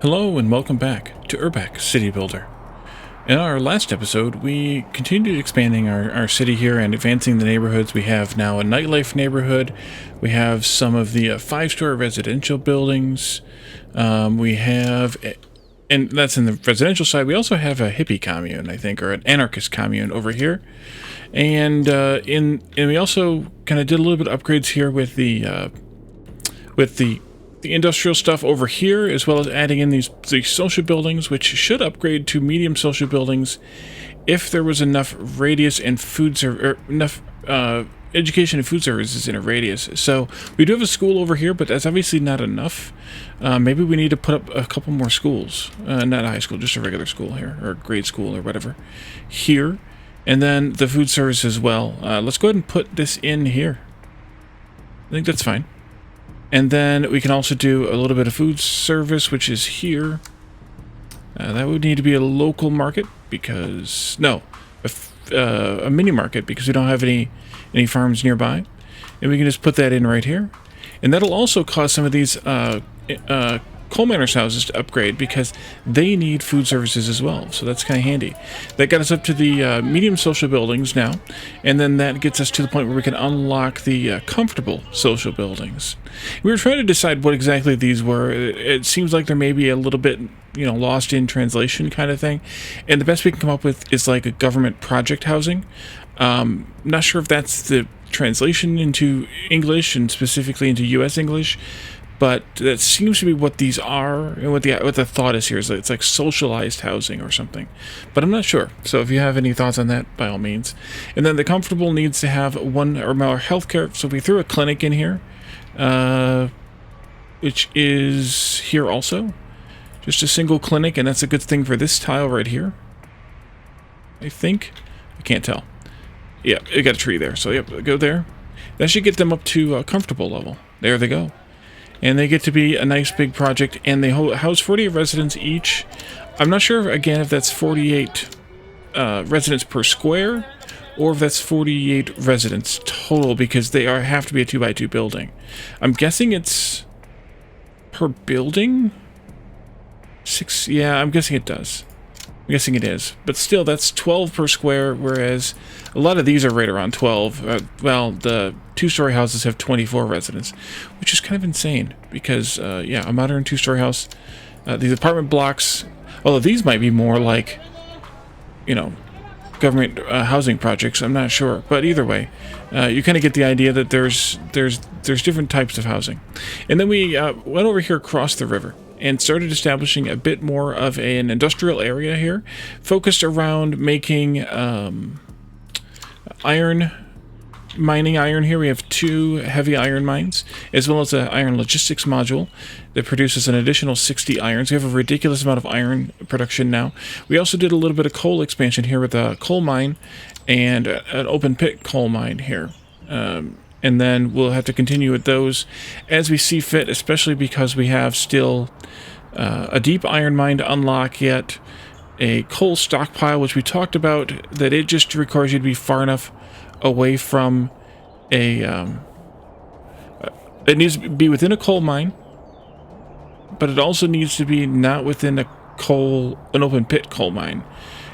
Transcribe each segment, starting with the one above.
Hello and welcome back to Urbek City Builder. In our last episode, we continued expanding our city here and advancing the neighborhoods. We have now a nightlife neighborhood. We have some of the five-story residential buildings. We have, and that's in the residential side. We also have a hippie commune, I think, or an anarchist commune over here. And we also kind of did a little bit of upgrades here with the industrial stuff over here, as well as adding in these social buildings, which should upgrade to medium social buildings if there was enough radius and enough education and food services in a radius. So we do have a school over here, but that's obviously not enough. Maybe we need to put up a couple more schools, not a high school, just a regular school here, or grade school or whatever here, and then the food service as well. Let's go ahead and put this in here. I think that's fine. And then we can also do a little bit of food service, which is here. That would need to be a local market because... No, a mini market because we don't have any farms nearby. And we can just put that in right here. And that'll also cause some of these coal miners' houses to upgrade because they need food services as well. So that's kind of handy. That got us up to the medium social buildings now. And then that gets us to the point where we can unlock the comfortable social buildings. We were trying to decide what exactly these were. It seems like there may be a little bit, lost in translation kind of thing. And the best we can come up with is like a government project housing. Not sure if that's the translation into English and specifically into US English. But that seems to be what these are, and what the thought is here is that it's like socialized housing or something. But I'm not sure. So if you have any thoughts on that, by all means. And then the comfortable needs to have one or more healthcare. So we threw a clinic in here, which is here also. Just a single clinic, and that's a good thing for this tile right here. I think. I can't tell. Yeah, it got a tree there. So yep, go there. That should get them up to a comfortable level. There they go. And they get to be a nice big project, and they house 48 residents each. I'm not sure, again, if that's 48 residents per square, or if that's 48 residents total, because they have to be a 2x2 building. I'm guessing it's per building? 6, yeah, I'm guessing it does. I'm guessing it is. But still, that's 12 per square, whereas a lot of these are right around 12. Well, the two-story houses have 24 residents, which is kind of insane because, yeah, a modern two-story house, these apartment blocks, although these might be more like, government housing projects, I'm not sure. But either way, you kind of get the idea that there's different types of housing. And then we went over here across the river and started establishing a bit more of an industrial area here, focused around making mining iron here. We have 2 heavy iron mines, as well as an iron logistics module that produces an additional 60 irons. We have a ridiculous amount of iron production now. We also did a little bit of coal expansion here with a coal mine and an open pit coal mine here. And then we'll have to continue with those as we see fit, especially because we have still a deep iron mine to unlock yet, a coal stockpile, which we talked about, that it just requires you to be far enough away from it needs to be within a coal mine, but it also needs to be not within an open pit coal mine.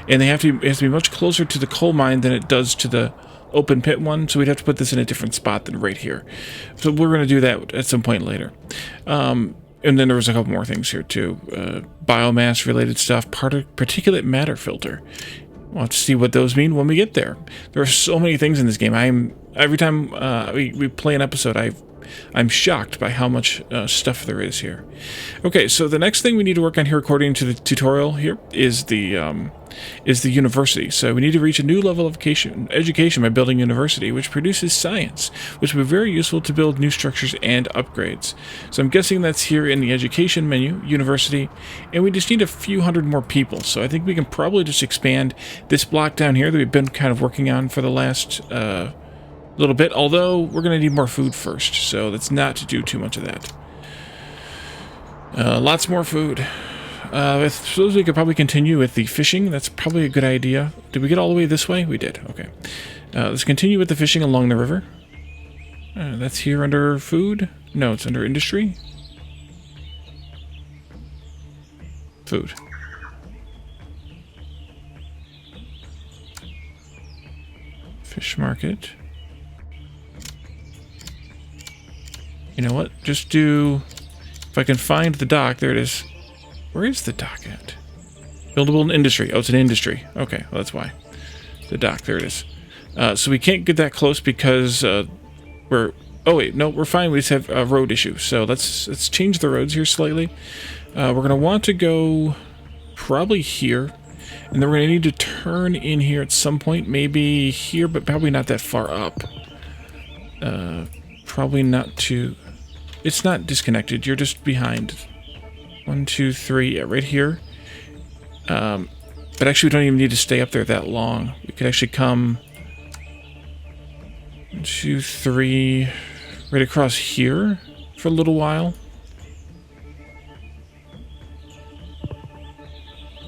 And it has to be much closer to the coal mine than it does to the open pit one, so we'd have to put this in a different spot than right here. So we're going to do that at some point later. And then there was a couple more things here too. Biomass related stuff, particulate matter filter. We'll have to see what those mean when we get there. There are so many things in this game. Every time we play an episode, I'm shocked by how much stuff there is here. Okay, so the next thing we need to work on here, according to the tutorial here, is the university. So we need to reach a new level of education by building a university, which produces science, which will be very useful to build new structures and upgrades. So I'm guessing that's here in the education menu, university, and we just need a few hundred more people. So I think we can probably just expand this block down here that we've been kind of working on for the last little bit, although we're going to need more food first, so that's not to do too much of that. Lots more food. I suppose we could probably continue with the fishing. That's probably a good idea. Did we get all the way this way? We did. Okay. Let's continue with the fishing along the river. That's here under food. No, it's under industry. food. Fish market. You know what? Just do... If I can find the dock, there it is. Where is the dock at? Buildable industry. Oh, it's an industry. Okay, well, that's why. The dock, there it is. So we can't get that close because we're... Oh, wait, no, we're fine. We just have a road issue. So let's change the roads here slightly. We're going to want to go probably here. And then we're going to need to turn in here at some point. Maybe here, but probably not that far up. Probably not too... It's not disconnected. You're just behind. 1, 2, 3. Yeah, right here. But actually, we don't even need to stay up there that long. We could actually come... 1, 2, 3... Right across here for a little while.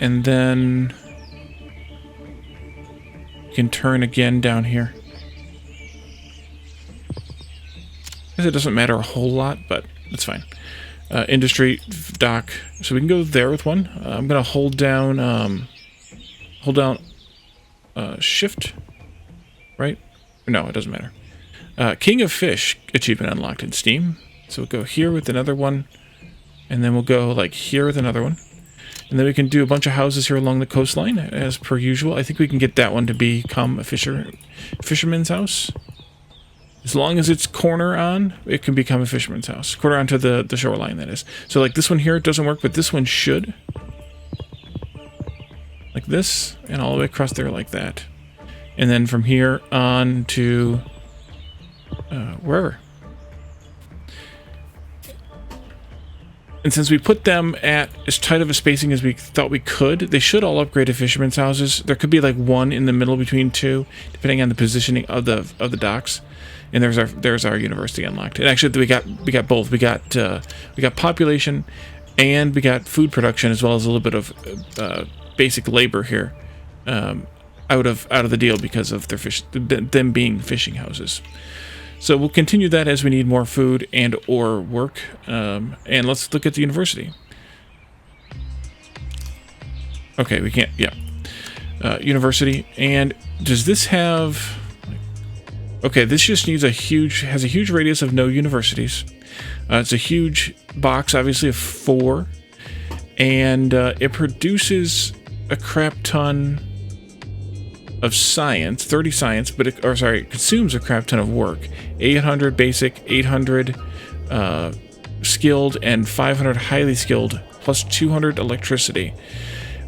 And then... You can turn again down here. I guess it doesn't matter a whole lot, but it's fine. Industry dock. So we can go there with one. I'm gonna hold down shift. Right? No, it doesn't matter. King of Fish achievement unlocked in Steam. So we'll go here with another one, and then we'll go like here with another one. And then we can do a bunch of houses here along the coastline, as per usual. I think we can get that one to become a fisherman's house. As long as it's corner on, it can become a fisherman's house. Corner onto the shoreline, that is. So like this one here, it doesn't work, but this one should. Like this, and all the way across there like that. And then from here on to wherever. And since we put them at as tight of a spacing as we thought we could, they should all upgrade to fishermen's houses. There could be like one in the middle between two, depending on the positioning of the docks. And there's our university unlocked. And actually, we got both. We got population, and we got food production, as well as a little bit of basic labor here, out of the deal because of them being fishing houses. So we'll continue that as we need more food and or work. And let's look at the university. Okay, we can't, yeah. University, and does this have... Okay, this just needs has a huge radius of no universities. It's a huge box, obviously, of 4. And it produces a crap ton of science, 30 science, but it consumes a crap ton of work. 800 basic, 800 skilled, and 500 highly skilled, plus 200 electricity.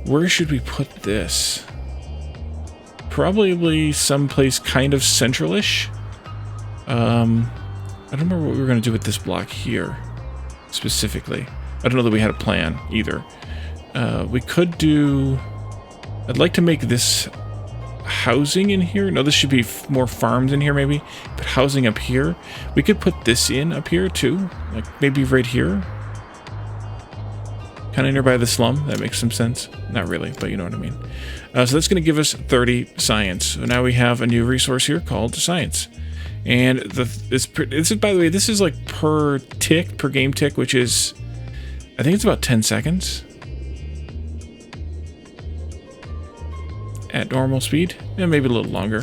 Where should we put this? Probably someplace kind of central-ish. I don't remember what we were going to do with this block here, specifically. I don't know that we had a plan, either. We could do... I'd like to make this housing in here. No, this should be more farms in here, maybe. But housing up here. We could put this in up here, too. Like, maybe right here. Kind of nearby the slum. That makes some sense. Not really, but you know what I mean. So that's going to give us 30 science. So now we have a new resource here called science. And this is, by the way, this is like per game tick, which is, I think it's about 10 seconds. At normal speed. Yeah, maybe a little longer.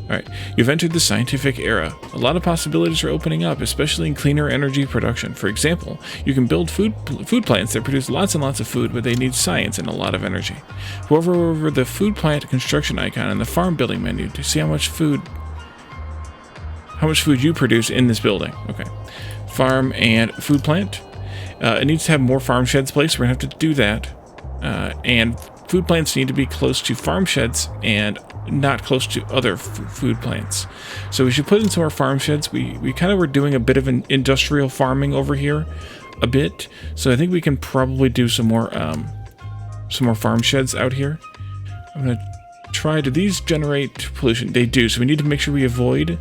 Alright, you've entered the scientific era. A lot of possibilities are opening up, especially in cleaner energy production. For example, you can build food plants that produce lots and lots of food, but they need science and a lot of energy. Hover over the food plant construction icon in the farm building menu to see how much food you produce in this building. Okay. Farm and food plant. It needs to have more farm sheds placed. We're going to have to do that. And food plants need to be close to farm sheds and not close to other food plants. So we should put in some more farm sheds. We kind of were doing a bit of an industrial farming over here, a bit. So I think we can probably do some more farm sheds out here. I'm gonna try. Do these generate pollution? They do. So we need to make sure we avoid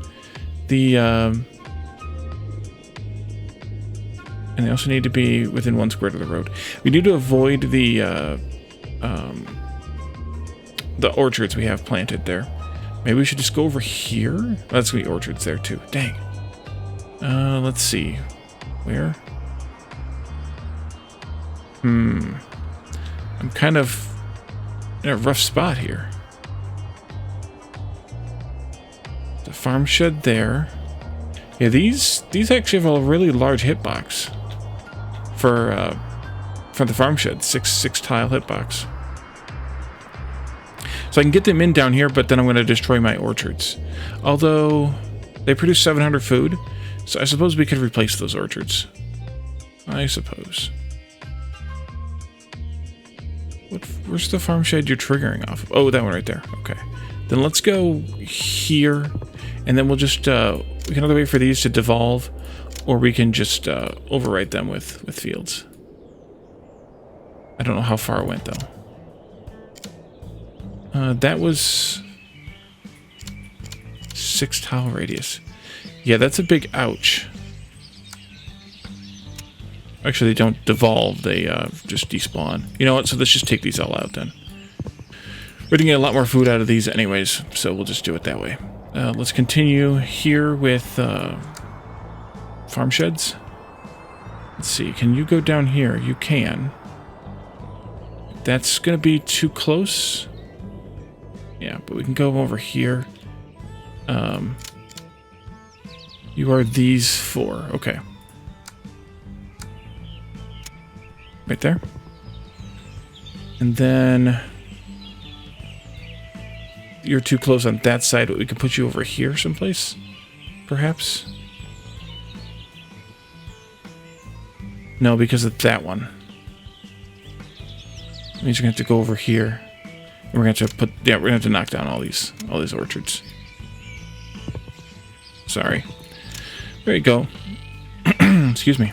the. And they also need to be within 1 square of the road. We need to avoid the orchards we have planted there. Maybe we should just go over here. That's gonna be orchards there too. Dang. Let's see. Where? I'm kind of in a rough spot here. The farm shed there. Yeah, these actually have a really large hitbox for the farm shed. Six tile hitbox. So I can get them in down here, but then I'm going to destroy my orchards. Although they produce 700 food, so I suppose we could replace those orchards. I suppose. Where's the farm shed you're triggering off of? Oh, that one right there. Okay. Then let's go here, and then we'll just, we can either wait for these to devolve, or we can just overwrite them with fields. I don't know how far it went, though. That was 6 tile radius. Yeah, that's a big ouch. Actually, they don't devolve, they just despawn. You know what, so let's just take these all out then. We're gonna get a lot more food out of these anyways, so we'll just do it that way. Let's continue here with farm sheds. Let's see, can you go down here? You can. That's gonna be too close. Yeah, but we can go over here. You are these 4. Okay. Right there. And then you're too close on that side, but we can put you over here someplace, perhaps. No, because of that one. It means you're gonna have to go over here. And we're gonna have to put, yeah, we're gonna have to knock down all these orchards. Sorry. There you go. Excuse me.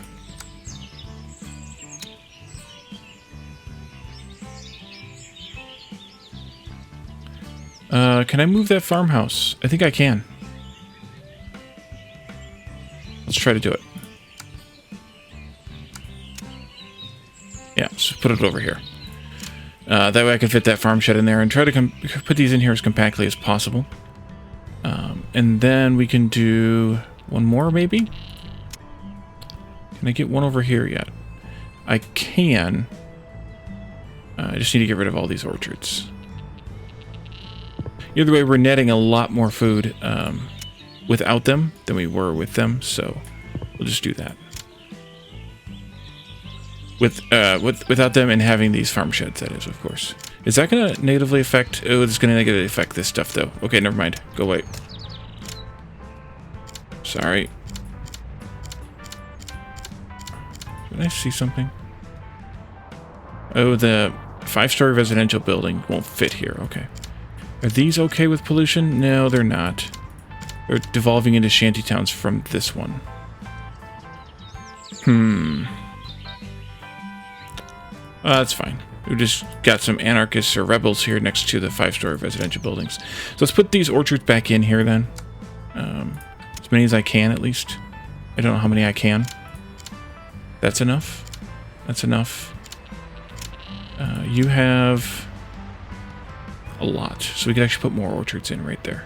Can I move that farmhouse? I think I can. Let's try to do it. Yeah, just put it over here. That way I can fit that farm shed in there and try to put these in here as compactly as possible. And then we can do one more, maybe? Can I get one over here yet? I can. I just need to get rid of all these orchards. Either way, we're netting a lot more food without them than we were with them, so we'll just do that. Without them and having these farm sheds, that is, of course. Is that going to negatively affect... Oh, it's going to negatively affect this stuff, though. Okay, never mind. Go away. Sorry. Did I see something? Oh, the 5-story residential building won't fit here. Okay. Are these okay with pollution? No, they're not. They're devolving into shantytowns from this one. That's fine. We just got some anarchists or rebels here next to the 5-story residential buildings. So let's put these orchards back in here then. As many as I can, at least. I don't know how many I can. That's enough. That's enough. You have a lot. So we could actually put more orchards in right there.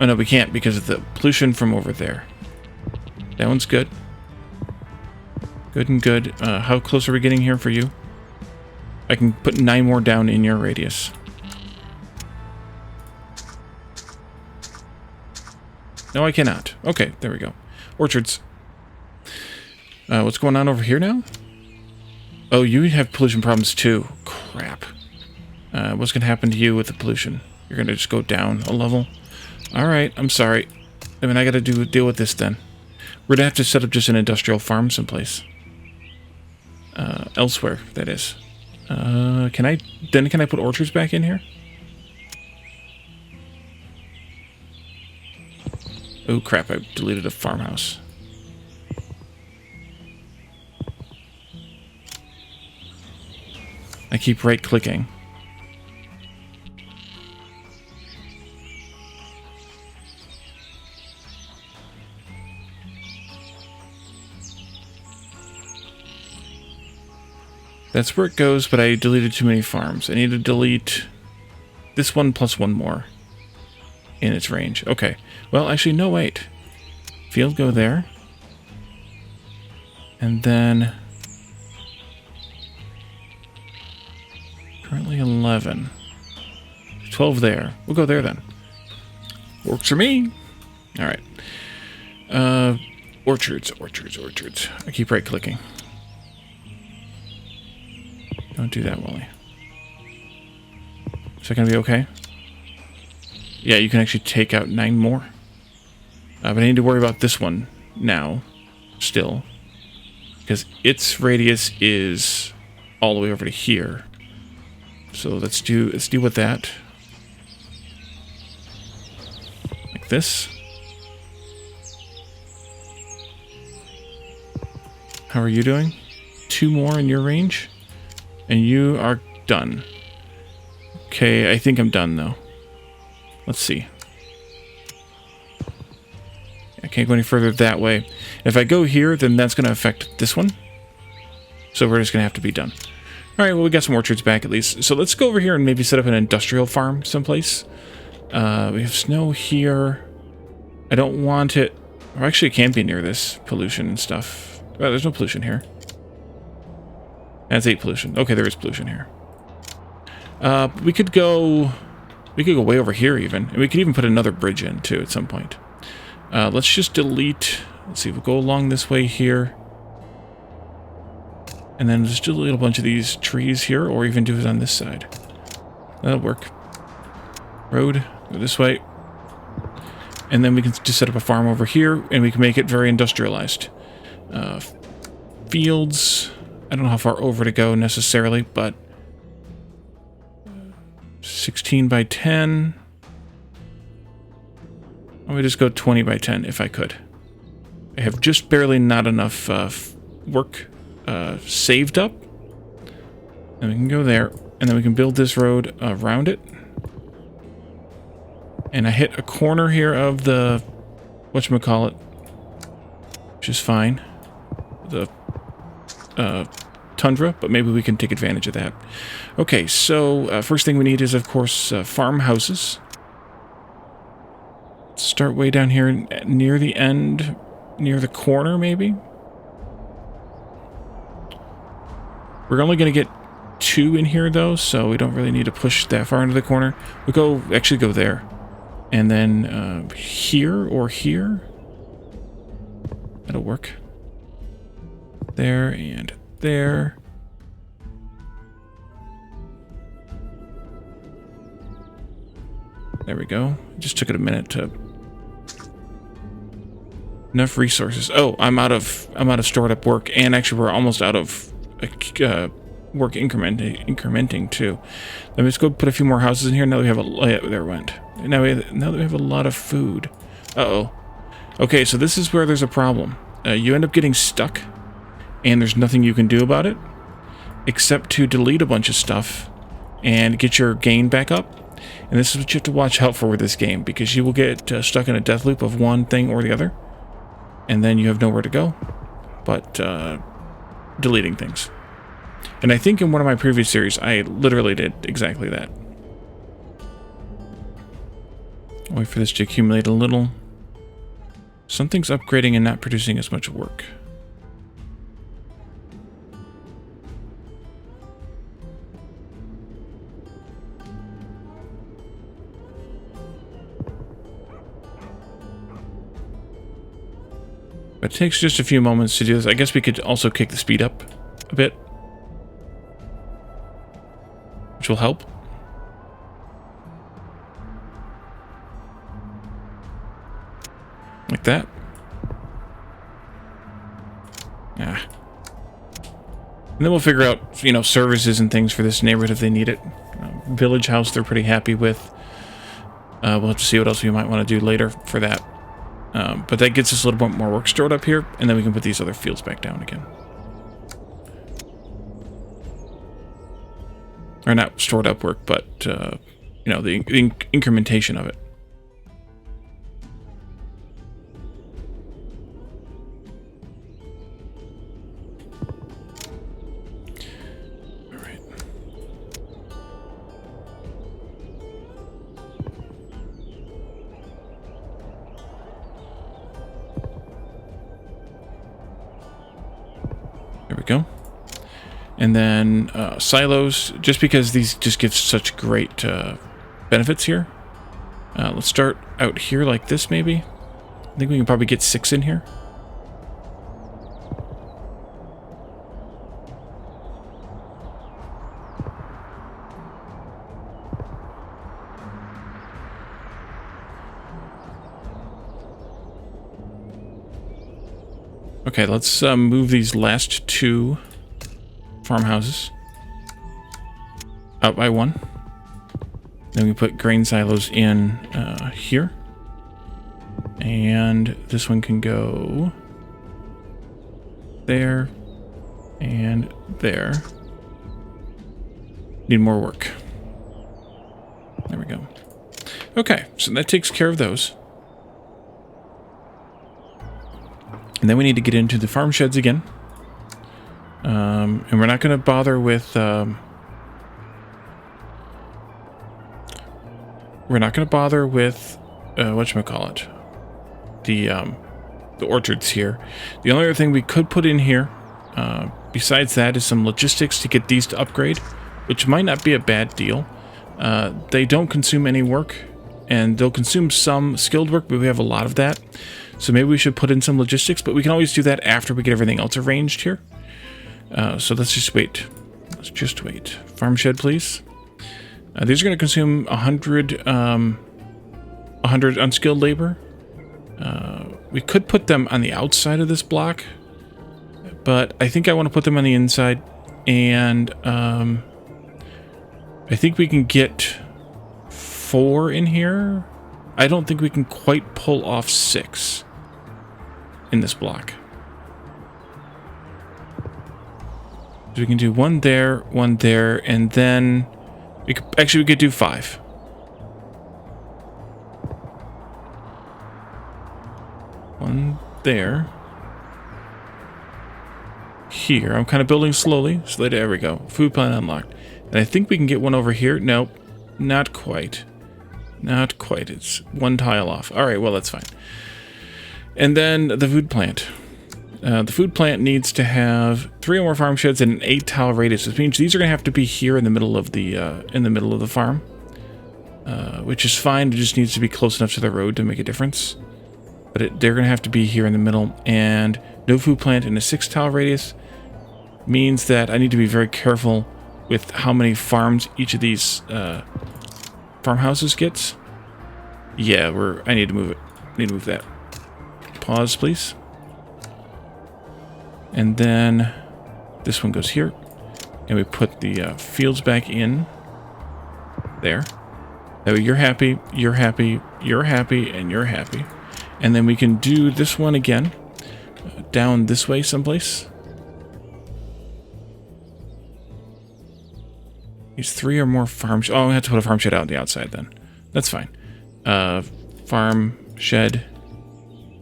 Oh no, we can't because of the pollution from over there. That one's good. Good and good. How close are we getting here for you? I can put 9 more down in your radius. No, I cannot. Okay, there we go. Orchards. What's going on over here now? Oh, you have pollution problems too. Crap. What's going to happen to you with the pollution? You're going to just go down a level? Alright, I'm sorry. I mean, I got to deal with this then. We're going to have to set up just an industrial farm someplace. Elsewhere, that is. Can I put orchards back in here? Oh crap, I deleted a farmhouse. I keep right-clicking. That's where it goes, but I deleted too many farms. I need to delete this one plus one more. in its range. Okay. Well, actually, no, wait. Field, go there. And then... currently 11. 12 there. We'll go there then. Works for me. All right. Orchards. I keep right-clicking. Don't do that, Wally. Is that going to be okay? Yeah, you can actually take out 9 more. But I need to worry about this one now, still. Because its radius is all the way over to here. So let's do with that. Like this. How are you doing? 2 more in your range? And you are done. Okay, I think I'm done though. Let's see. I can't go any further that way. If I go here, then that's going to affect this one. So we're just going to have to be done. All right, well, we got some orchards back at least. So let's go over here and maybe set up an industrial farm someplace. We have snow here. I don't want it... or actually, it can be near this pollution and stuff. Oh, there's no pollution here. That's 8 pollution. Okay, there is pollution here. We could go way over here even. And we could even put another bridge in, too, at some point. Let's just delete... let's see, we'll go along this way here. And then just delete a bunch of these trees here, or even do it on this side. That'll work. Road, go this way. And then we can just set up a farm over here, and we can make it very industrialized. Fields, I don't know how far over to go necessarily, but 16 by 10. I would just go 20 by 10 if I could. I have just barely not enough work saved up. And we can go there, and then we can build this road around it. And I hit a corner here of the whatchamacallit, which is fine. The tundra, but maybe we can take advantage of that. Okay, so first thing we need is, of course, farmhouses. Start way down here near the end, near the corner, maybe. We're only going to get 2 in here, though, so we don't really need to push that far into the corner. We'll actually go there. And then here or here. That'll work. There and there. There we go. Just took it a minute to... enough resources. Oh, I'm out of stored up work, and actually we're almost out of work incrementing too. Let me just go put a few more houses in here. Now we have there it went. Now that we have a lot of food. Uh-oh. Okay, so this is where there's a problem. You end up getting stuck, and there's nothing you can do about it, except to delete a bunch of stuff and get your gain back up. And this is what you have to watch out for with this game, because you will get stuck in a death loop of one thing or the other, and then you have nowhere to go but deleting things. And I think in one of my previous series, I literally did exactly that. Wait for this to accumulate a little. Something's upgrading and not producing as much work. But it takes just a few moments to do this. I guess we could also kick the speed up a bit, which will help. Like that. Yeah. And then we'll figure out, you know, services and things for this neighborhood if they need it. Village house they're pretty happy with. We'll have to see what else we might want to do later for that. But that gets us a little bit more work stored up here, and then we can put these other fields back down again. Or not stored up work, but, you know, the incrementation of it. we go. And then silos, just because these just give such great benefits here. Let's start out here like this, maybe. I think we can probably get 6 in here. Okay, let's move these last 2 farmhouses out by 1. Then we put grain silos in here. And this one can go there and there. Need more work. There we go. Okay, so that takes care of those. And then we need to get into the farm sheds again. And we're not going to bother with... we're not going to bother with... whatchamacallit? The orchards here. The only other thing we could put in here, besides that, is some logistics to get these to upgrade, which might not be a bad deal. They don't consume any work, and they'll consume some skilled work, but we have a lot of that. So maybe we should put in some logistics, but we can always do that after we get everything else arranged here. So let's just wait. Let's just wait. Farm shed, please. These are going to consume 100 unskilled labor. We could put them on the outside of this block, but I think I want to put them on the inside, and I think we can get 4 in here. I don't think we can quite pull off 6 in this block. So we can do 1 there, and then we could do 5. One there. Here. I'm kind of building slowly. So there we go. Food plant unlocked. And I think we can get 1 over here. Nope. Not quite. Not quite. It's 1 tile off. Alright, well, that's fine. And then the food plant. The food plant needs to have 3 or more farm sheds and an 8 tile radius, which means these are going to have to be here in the middle of the farm, which is fine. It just needs to be close enough to the road to make a difference. But they're going to have to be here in the middle, and no food plant in a 6 tile radius means that I need to be very careful with how many farms each of these farmhouses gets. Yeah, I need to move it. I need to move that. Pause, please. And then this one goes here, and we put the fields back in there. That way you're happy, you're happy, you're happy, and you're happy. And then we can do this one again, down this way someplace. These 3 or more farms. Oh, we have to put a farm shed out on the outside then. That's fine. Farm shed,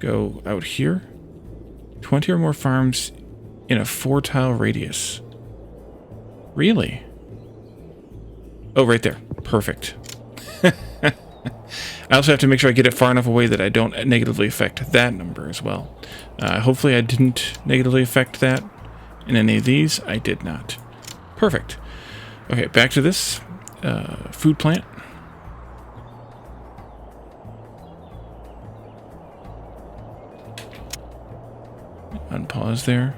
go out here. 20 or more farms in a 4 tile radius. Really? Oh, right there. Perfect. I also have to make sure I get it far enough away that I don't negatively affect that number as well. Hopefully I didn't negatively affect that in any of these. I did not. Perfect. Okay, back to this. Food plant. Unpause there.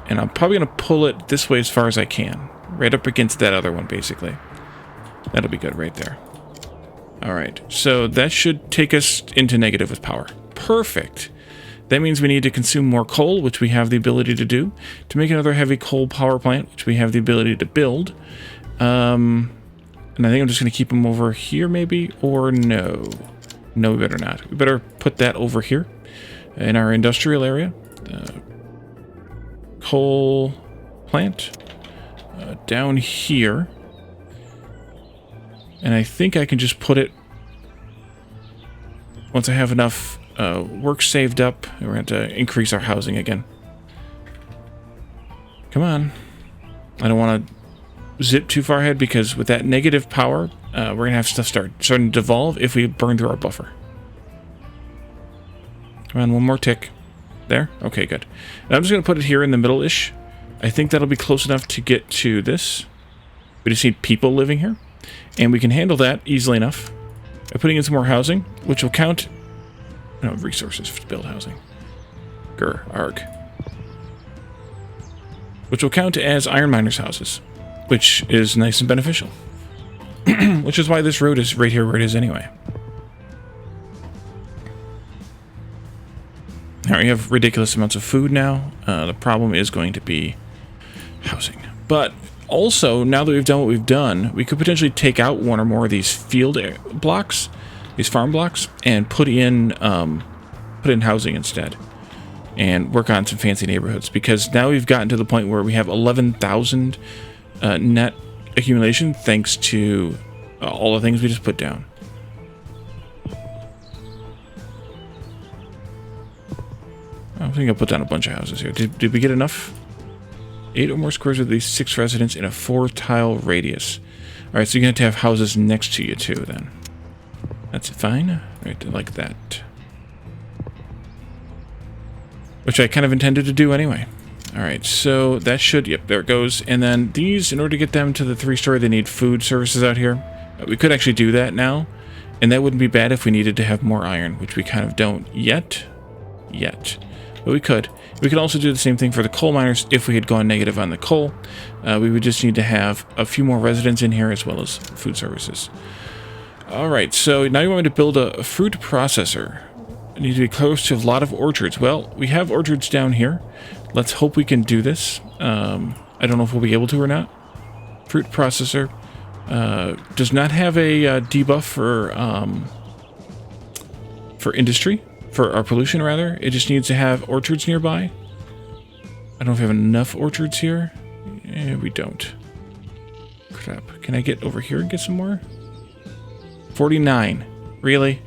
And I'm probably going to pull it this way as far as I can. Right up against that other one, basically. That'll be good right there. Alright, so that should take us into negative with power. Perfect. That means we need to consume more coal, which we have the ability to do, to make another heavy coal power plant, which we have the ability to build. And I think I'm just going to keep them over here, maybe, or no. No, we better not. We better put that over here in our industrial area. Coal plant down here. And I think I can just put it, once I have enough work saved up, we're going to have to increase our housing again. Come on. I don't want to zip too far ahead, because with that negative power, we're going to have stuff starting to devolve if we burn through our buffer. Come on, one more tick. There? Okay, good. And I'm just going to put it here in the middle-ish. I think that'll be close enough to get to this. We just need people living here. And we can handle that easily enough by putting in some more housing, which will count... No, resources to build housing. Arg. Which will count as iron miners' houses, which is nice and beneficial. Which is why this road is right here where it is anyway. Now we have ridiculous amounts of food now. The problem is going to be housing. But also, now that we've done what we've done, we could potentially take out one or more of these field blocks, these farm blocks, and put in housing instead. And work on some fancy neighborhoods. Because now we've gotten to the point where we have 11,000 net accumulation thanks to all the things we just put down. I think I'll put down a bunch of houses here. Did we get enough? 8 or more squares with these 6 residents in a 4-tile radius. Alright, so you're going to have houses next to you too then. That's fine. Right, like that. Which I kind of intended to do anyway. Alright, so that should... Yep, there it goes. And then these, in order to get them to the 3-story, they need food services out here. We could actually do that now. And that wouldn't be bad if we needed to have more iron, which we kind of don't yet. But we could. We could also do the same thing for the coal miners if we had gone negative on the coal. We would just need to have a few more residents in here as well as food services. Alright, so now you want me to build a fruit processor. It needs to be close to a lot of orchards. Well, we have orchards down here. Let's hope we can do this. I don't know if we'll be able to or not. Fruit processor does not have a debuff for industry. For our pollution, rather. It just needs to have orchards nearby. I don't know if we have enough orchards here. We don't. Crap. Can I get over here and get some more? 49. Really?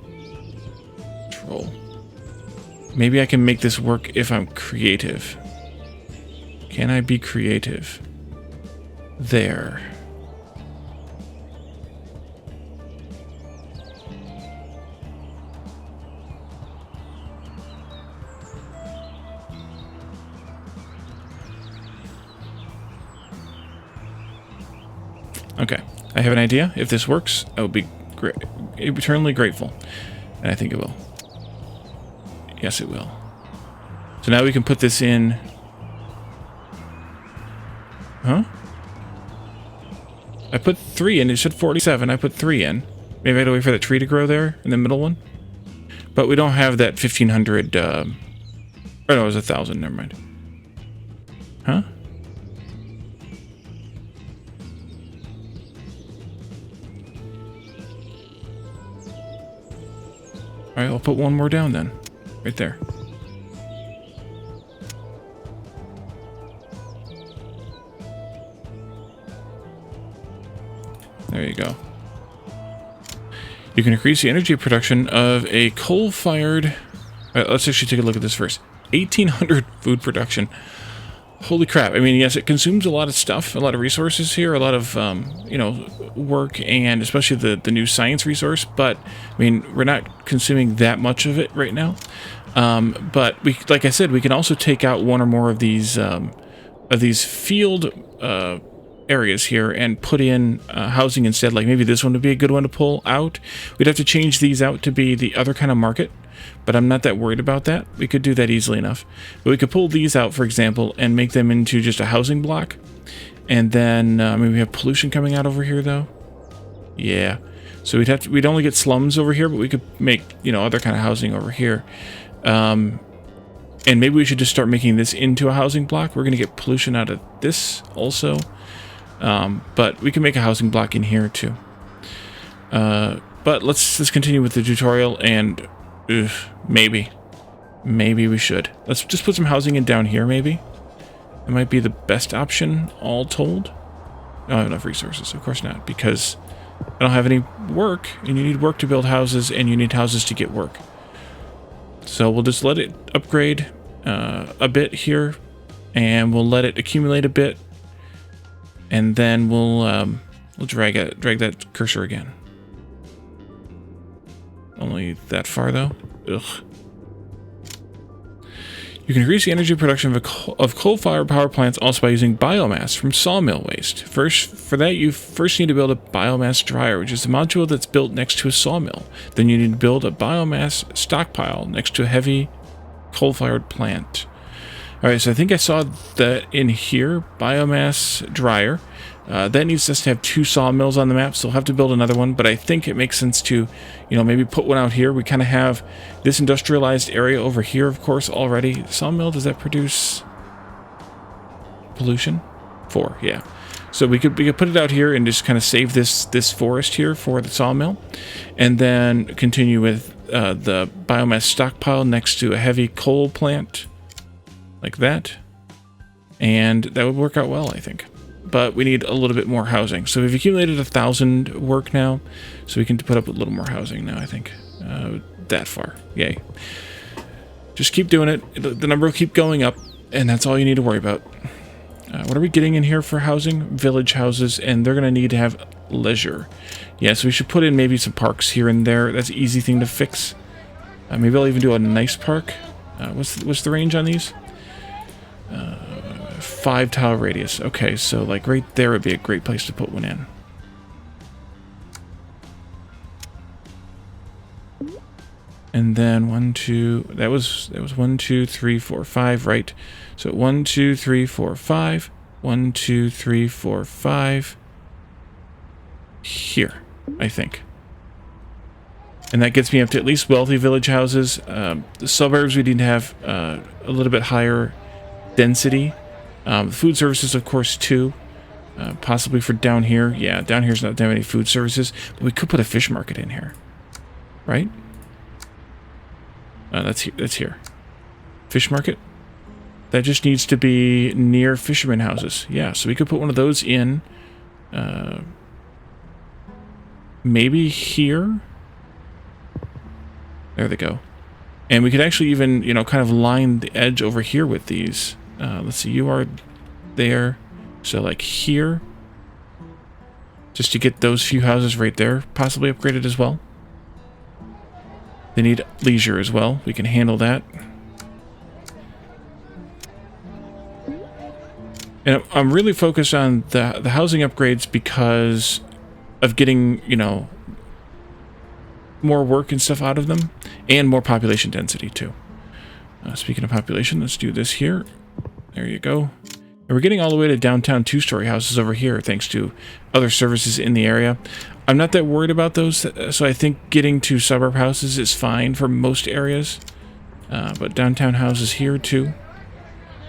Troll. Maybe I can make this work if I'm creative. Can I be creative? There. Okay, I have an idea. If this works, I will be eternally grateful. And I think it will. Yes, it will. So now we can put this in... Huh? I put 3 in. It said 47. I put 3 in. Maybe I had to wait for that tree to grow there in the middle one. But we don't have that 1,500... Oh, no, it was 1,000. Never mind. Huh? Alright, I'll put one more down then. Right there. There you go. You can increase the energy production of a coal-fired... let's actually take a look at this first. 1,800 food production. Holy crap. I mean, yes, it consumes a lot of stuff, a lot of resources here, a lot of, you know, work, and especially the new science resource, but, I mean, we're not consuming that much of it right now. But, we, like I said, we can also take out one or more of these field areas here and put in housing instead. Like, maybe this one would be a good one to pull out. We'd have to change these out to be the other kind of market. But I'm not that worried about that. We could do that easily enough. But we could pull these out, for example, and make them into just a housing block. And then, I mean, we have pollution coming out over here, though. Yeah. So we'd only get slums over here, but we could make, you know, other kind of housing over here. And maybe we should just start making this into a housing block. We're going to get pollution out of this also. But we can make a housing block in here, too. But let's continue with the tutorial and... maybe we should. Let's just put some housing in down here, maybe. It might be the best option, all told. I don't have enough resources, of course not, because I don't have any work, and you need work to build houses, and you need houses to get work. So we'll just let it upgrade a bit here, and we'll let it accumulate a bit, and then we'll drag that cursor again. Only that far, though. Ugh. You can increase the energy production of coal-fired power plants also by using biomass from sawmill waste. For that, you first need to build a biomass dryer, which is a module that's built next to a sawmill. Then you need to build a biomass stockpile next to a heavy coal-fired plant. Alright, so I think I saw that in here, biomass dryer. That needs us to have 2 sawmills on the map, so we'll have to build another one, but I think it makes sense to, you know, maybe put one out here. We kind of have this industrialized area over here, of course, already. Sawmill, does that produce pollution? 4, yeah. So we could put it out here and just kind of save this forest here for the sawmill, and then continue with the biomass stockpile next to a heavy coal plant, like that. And that would work out well, I think. But we need a little bit more housing. So we've accumulated 1,000 work now, so we can put up a little more housing now, I think. That far. Yay. Just keep doing it. The number will keep going up, and that's all you need to worry about. What are we getting in here for housing? Village houses, and they're going to need to have leisure. Yeah, so we should put in maybe some parks here and there. That's an easy thing to fix. Maybe I'll even do a nice park. What's the range on these? 5 tile radius. Okay, so like right there would be a great place to put one in. And then 1, 2, that was 1, 2, 3, 4, 5, right? So 1, 2, 3, 4, 5, 1, 2, 3, 4, 5. Here, I think. And that gets me up to at least wealthy village houses. The suburbs, we need to have a little bit higher density. Food services, of course, too. Possibly for down here. Yeah, down here's not that many food services. But we could put a fish market in here. Right? That's here. Fish market? That just needs to be near fishermen houses. Yeah, so we could put one of those in. Maybe here? There they go. And we could actually even, you know, kind of line the edge over here with these. Let's see, you are there. So like here. Just to get those few houses right there possibly upgraded as well. They need leisure as well. We can handle that. And I'm really focused on the housing upgrades because of getting, you know, more work and stuff out of them, and more population density too. Speaking of population, let's do this here. There you go. And we're getting all the way to downtown 2-story houses over here thanks to other services in the area. I'm not that worried about those, so I think getting to suburb houses is fine for most areas. But downtown houses here too.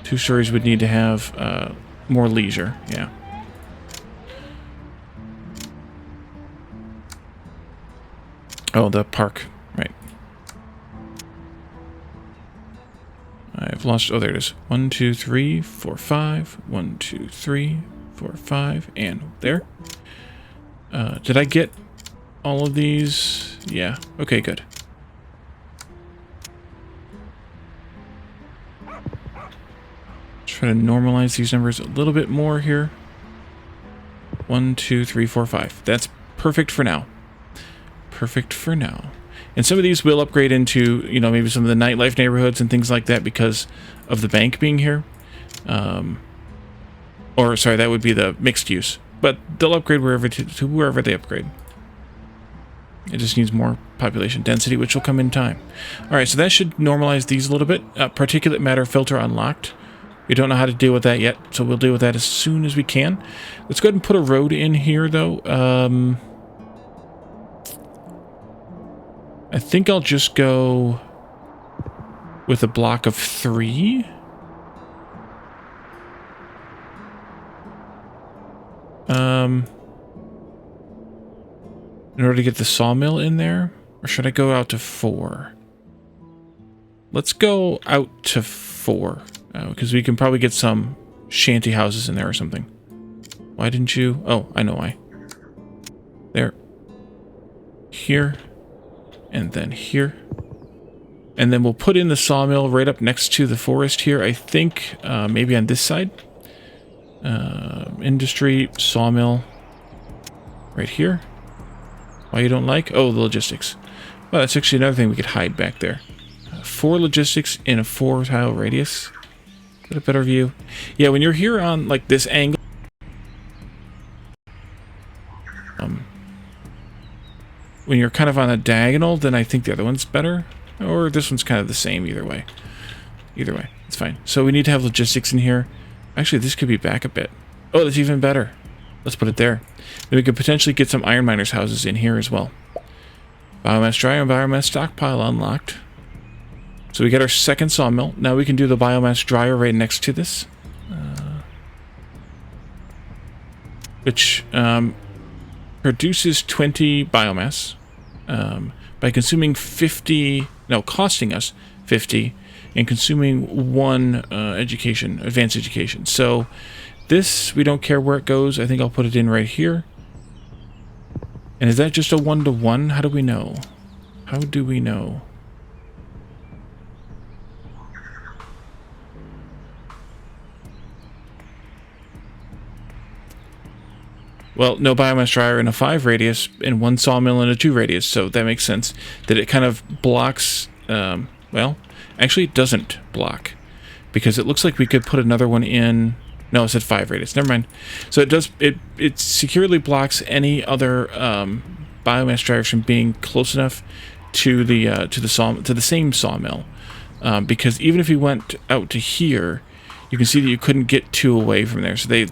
2 stories would need to have more leisure, yeah. Oh, the park, right. I've lost, oh, there it is. 1, 2, 3, 4, 5. 1, 2, 3, 4, 5, and there. Did I get all of these? Yeah, okay, good. Try to normalize these numbers a little bit more here. 1, 2, 3, 4, 5. That's perfect for now. Perfect for now. And some of these will upgrade into, you know, maybe some of the nightlife neighborhoods and things like that because of the bank being here. Or, sorry, that would be the mixed use. But they'll upgrade wherever to wherever they upgrade. It just needs more population density, which will come in time. Alright, so that should normalize these a little bit. Particulate matter filter unlocked. We don't know how to deal with that yet, so we'll deal with that as soon as we can. Let's go ahead and put a road in here, though. I think I'll just go with a block of 3. In order to get the sawmill in there? Or should I go out to 4? Let's go out to 4. Because we can probably get some shanty houses in there or something. Why didn't you? Oh, I know why. There. Here. And then here. And then we'll put in the sawmill right up next to the forest here. I think maybe on this side. Industry, sawmill. Right here. Why you don't like? Oh, the logistics. Well, that's actually another thing we could hide back there. 4 logistics in a 4 tile radius. Is that a better view? Yeah, when you're here on like this angle, when you're kind of on a diagonal, then I think the other one's better. Or this one's kind of the same either way. Either way, it's fine. So we need to have logistics in here. Actually, this could be back a bit. Oh, that's even better. Let's put it there. Then we could potentially get some iron miners' houses in here as well. Biomass dryer and biomass stockpile unlocked. So we get our second sawmill. Now we can do the biomass dryer right next to this. Which produces 20 biomass by consuming 50, no, costing us 50 and consuming 1 advanced education. So this, we don't care where it goes. I think I'll put it in right here. And is that just a 1-to-1? How do we know? How do we know? Well, no biomass dryer in a 5 radius and 1 sawmill in a 2 radius, so that makes sense. That it kind of blocks, well, actually it doesn't block. Because it looks like we could put another one in, no, it said 5 radius, never mind. So it does, it securely blocks any other biomass dryers from being close enough to the same sawmill. Because even if we went out to here, you can see that you couldn't get 2 away from there. So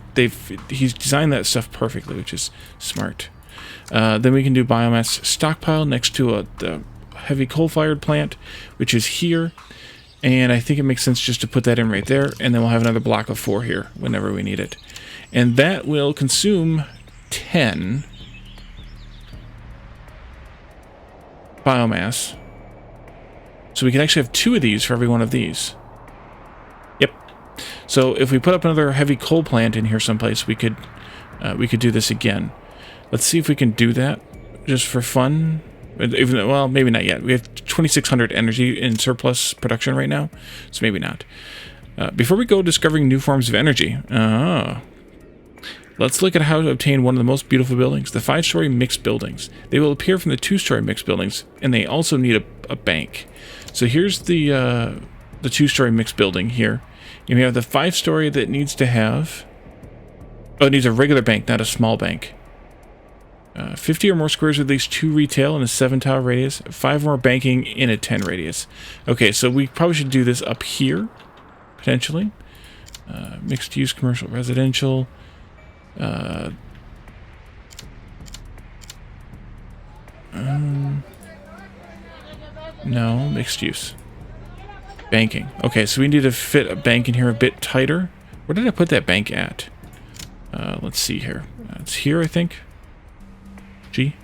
he's designed that stuff perfectly, which is smart. Then we can do biomass stockpile next to the heavy coal-fired plant, which is here. And I think it makes sense just to put that in right there, and then we'll have another block of 4 here whenever we need it. And that will consume 10 biomass. So we can actually have 2 of these for every one of these. So if we put up another heavy coal plant in here someplace, we could do this again. Let's see if we can do that just for fun. Even though, well, maybe not yet. We have 2,600 energy in surplus production right now, so maybe not. Before we go discovering new forms of energy, let's look at how to obtain one of the most beautiful buildings, the 5-story mixed buildings. They will appear from the 2-story mixed buildings, and they also need a bank. So here's the 2-story mixed building here. And we have the 5-story that needs to have... Oh, it needs a regular bank, not a small bank. 50 or more squares with at least 2 retail in a 7-tile radius. 5 more banking in a 10 radius. Okay, so we probably should do this up here, potentially. Mixed use, commercial, residential. No, mixed use. Banking. Okay, so we need to fit a bank in here a bit tighter. Where did I put that bank at? Let's see here. It's here, I think. G?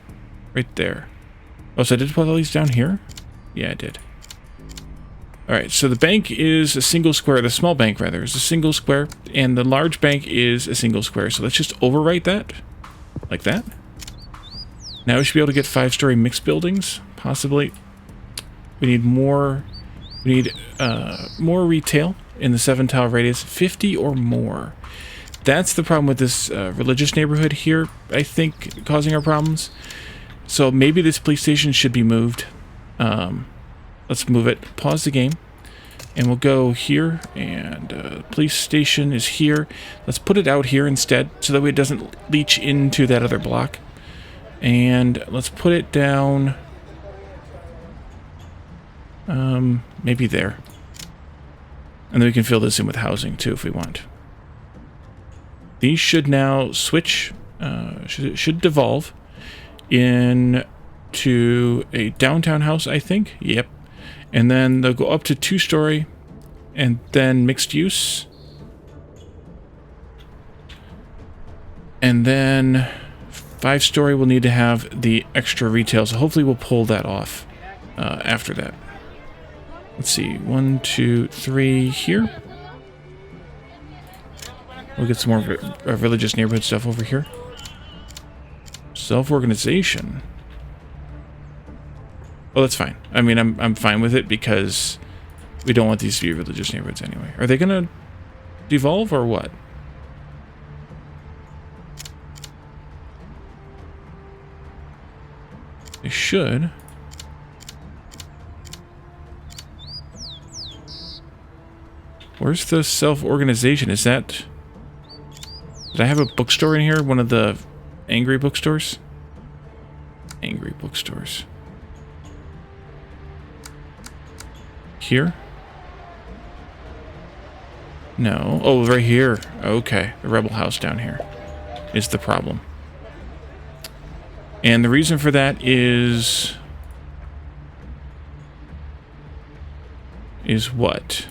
Right there. Oh, so I did put all these down here? Yeah, I did. Alright, so the bank is a single square. The small bank, rather, is a single square. And the large bank is a single square. So let's just overwrite that. Like that. Now we should be able to get 5-story mixed buildings. Possibly. We need more... We need more retail in the 7-tile radius, 50 or more. That's the problem with this religious neighborhood here, I think, causing our problems. So maybe this police station should be moved. Let's move it. Pause the game. And we'll go here, and police station is here. Let's put it out here instead, so that way it doesn't leach into that other block. And let's put it down... maybe there. And then we can fill this in with housing too if we want. These should now switch, should devolve into a downtown house, I think. Yep. And then they'll go up to 2-story and then mixed use. And then 5-story will need to have the extra retail, so hopefully we'll pull that off after that. Let's see, 1, 2, 3 here. We'll get some more religious neighborhood stuff over here. Self-organization. Oh, that's fine. I mean, I'm fine with it because we don't want these to be religious neighborhoods anyway. Are they gonna devolve or what? They should. Where's the self-organization? Is that... Did I have a bookstore in here? One of the angry bookstores? Angry bookstores. Here? No. Oh, right here. Okay. The rebel house down here is the problem. And the reason for that is what?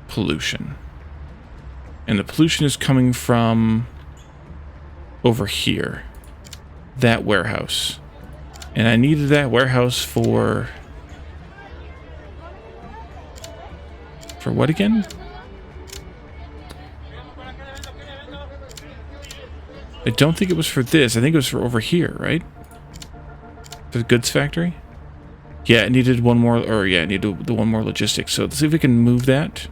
Pollution. And the pollution is coming from over here. That warehouse. And I needed that warehouse for what again? I don't think it was for this. I think it was for over here, right? The goods factory? Yeah, it needed one more, or yeah, it needed the one more logistics. So let's see if we can move that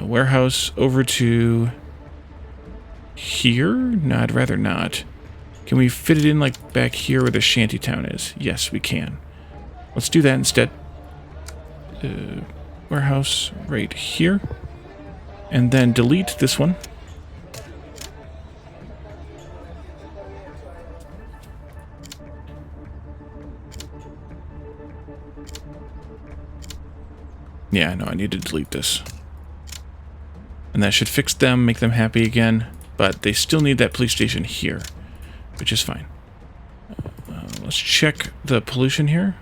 warehouse over to here? No, I'd rather not. Can we fit it in like back here where the shantytown is? Yes, we can. Let's do that instead. Warehouse right here. And then delete this one. Yeah, no, I need to delete this. And that should fix them, make them happy again. But they still need that police station here, which is fine. Let's check the pollution here.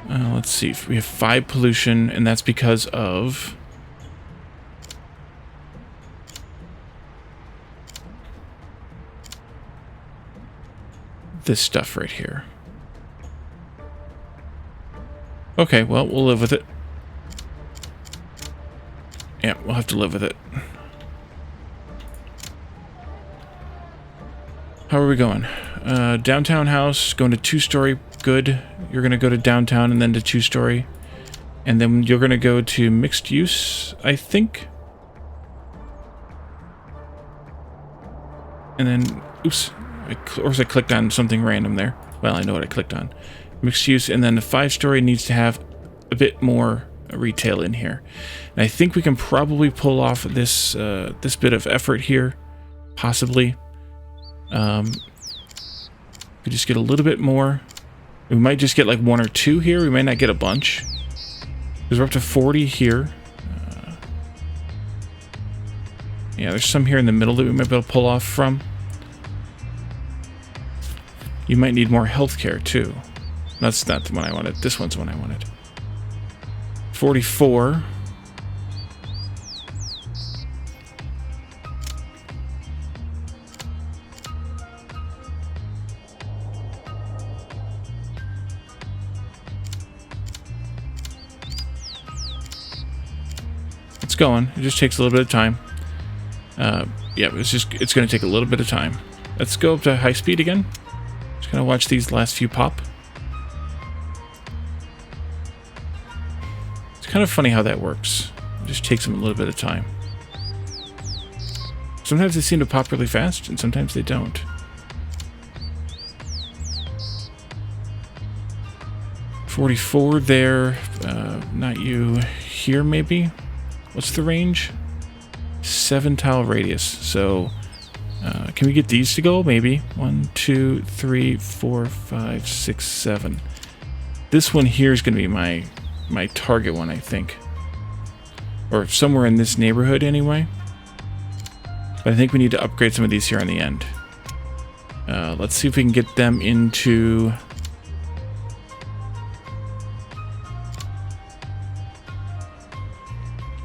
Let's see. We have 5 pollution, and that's because of... this stuff right here. Okay, well, we'll live with it. Yeah, we'll have to live with it. How are we going? Downtown house, going to 2-story, good. You're going to go to downtown and then to 2-story. And then you're going to go to mixed use, I think. And then, oops. Of course I clicked on something random there. Well, I know what I clicked on. Mixed use, and then the 5-story needs to have a bit more retail in here. And I think we can probably pull off this this bit of effort here, possibly. We just get a little bit more. We might just get like 1 or 2 here. We might not get a bunch. Because we're up to 40 here. Yeah, there's some here in the middle that we might be able to pull off from. You might need more healthcare too. That's not the one I wanted. This one's the one I wanted. 44. It's going. It just takes a little bit of time. Yeah, it's going to take a little bit of time. Let's go up to high speed again. Just gonna watch these last few pop. It's kind of funny how that works. It just takes them a little bit of time. Sometimes they seem to pop really fast, and sometimes they don't. .44 there. Not you. Here, maybe? What's the range? 7 tile radius. So... can we get these to go? Maybe. 1, 2, 3, 4, 5, 6, 7. This one here is going to be my target one, I think. Or somewhere in this neighborhood, anyway. But I think we need to upgrade some of these here on the end. Let's see if we can get them into...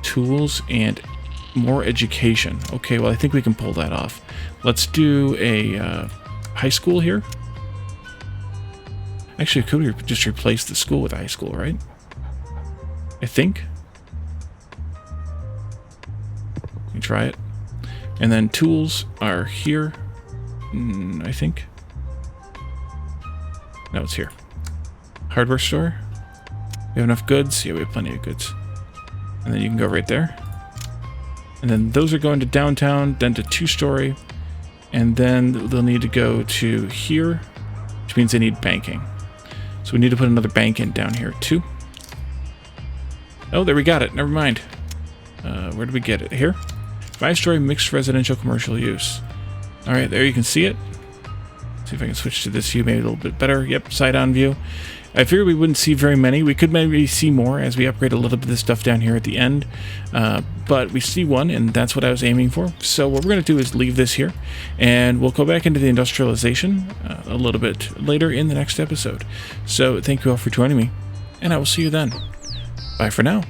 tools and more education. Okay, well, I think we can pull that off. Let's do a high school here. Actually, could we just replace the school with a high school, right? I think. Let me try it. And then tools are here, I think. No, it's here. Hardware store. We have enough goods? Yeah, we have plenty of goods. And then you can go right there. And then those are going to downtown, then to 2-story. And then they'll need to go to here, which means they need banking. So we need to put another bank in down here too. Oh, there we got it. Never mind. Where did we get it? Here? 5-story mixed residential commercial use. All right, there you can see it. See if I can switch to this view, maybe a little bit better. Yep, side-on view. I figured we wouldn't see very many. We could maybe see more as we upgrade a little bit of this stuff down here at the end. But we see one, and that's what I was aiming for. So what we're going to do is leave this here, and we'll go back into the industrialization a little bit later in the next episode. So thank you all for joining me, and I will see you then. Bye for now.